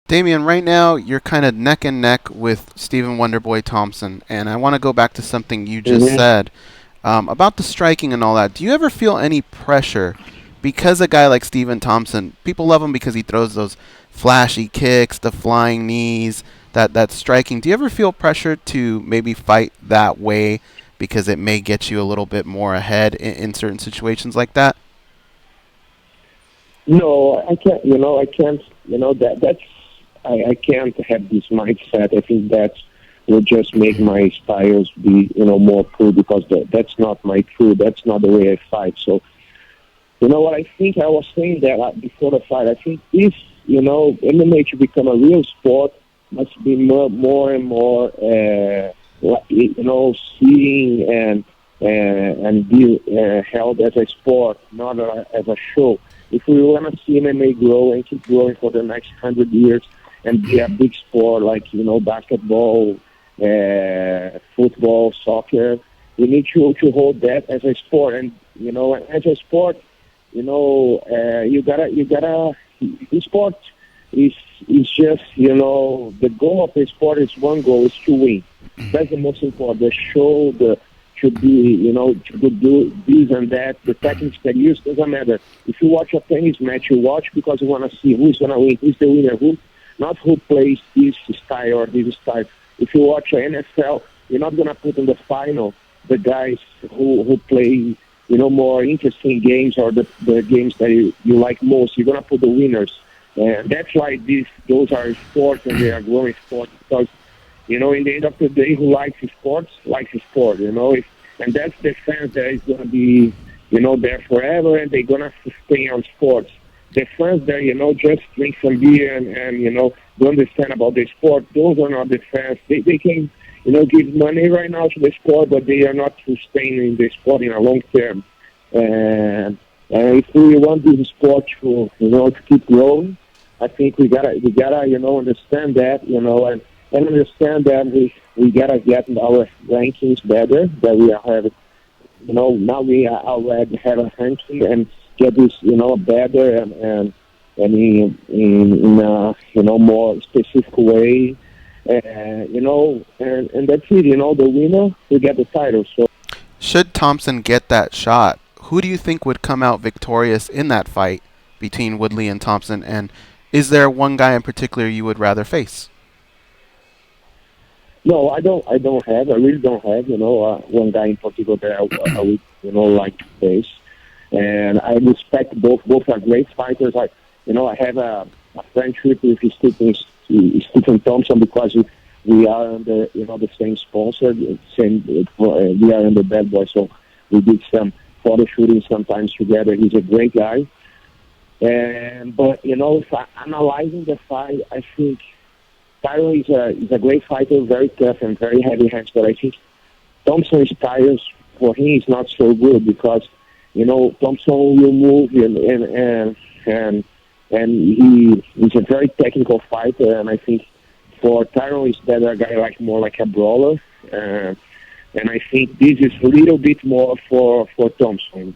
Damian, right now you're kind of neck and neck with Stephen Wonderboy Thompson, and I want to go back to something you just Hmm. said about the striking and all that. Do you ever feel any pressure because a guy like Stephen Thompson, people love him because he throws those flashy kicks, the flying knees, that striking. Do you ever feel pressure to maybe fight that way because it may get you a little bit more ahead in certain situations like that? No, I can't. I can't. That's I can't have this mindset. I think that will just make my styles be more cool because that's not my true. That's not the way I fight. So what I think I was saying that before the fight. I think if MMA to become a real sport must be more and more seeing and be held as a sport, not as a show. If we want to see MMA grow and keep growing for the next 100 years and be a big sport like basketball, football, soccer, we need to hold that as a sport. And as a sport, you gotta. The sport is just the goal of the sport is one goal is to win. That's the most important. The show, the should be, to do this and that. The techniques that you use doesn't matter. If you watch a tennis match, you watch because you want to see who's going to win, who's the winner, who, not who plays this style or this style. If you watch an NFL, you're not going to put in the final the guys who play, more interesting games or the games that you like most. You're going to put the winners. And that's why those are sports and they are growing sports because in the end of the day, who likes sport, and that's the fans that is going to be, there forever, and they're going to sustain on sports. The fans that, just drink some beer and don't understand about the sport, those are not the fans. They can, give money right now to the sport, but they are not sustaining the sport in a long term. And if we want this sport to keep growing, I think we gotta, understand that, and understand that we gotta get our rankings better. That we are having, now we are already have a ranking and get this, better and in a more specific way. And that's it. The winner will get the title. So Should Thompson get that shot, who do you think would come out victorious in that fight between Woodley and Thompson? And is there one guy in particular you would rather face? no, I don't. I don't have. I really don't have. One guy in particular that I would like to face. And I respect both. Both are great fighters. I have a friendship with Stephen Thompson because we are under the same sponsor, we are under Bad Boy, so we did some photo shooting sometimes together. He's a great guy, and but if analyzing the fight, I think Tyron is a great fighter, very tough and very heavy hands, but I think Thompson's styles for him is not so good because Thompson will move and he is a very technical fighter, and I think for Tyron is better a guy more like a brawler, and I think this is a little bit more for Thompson.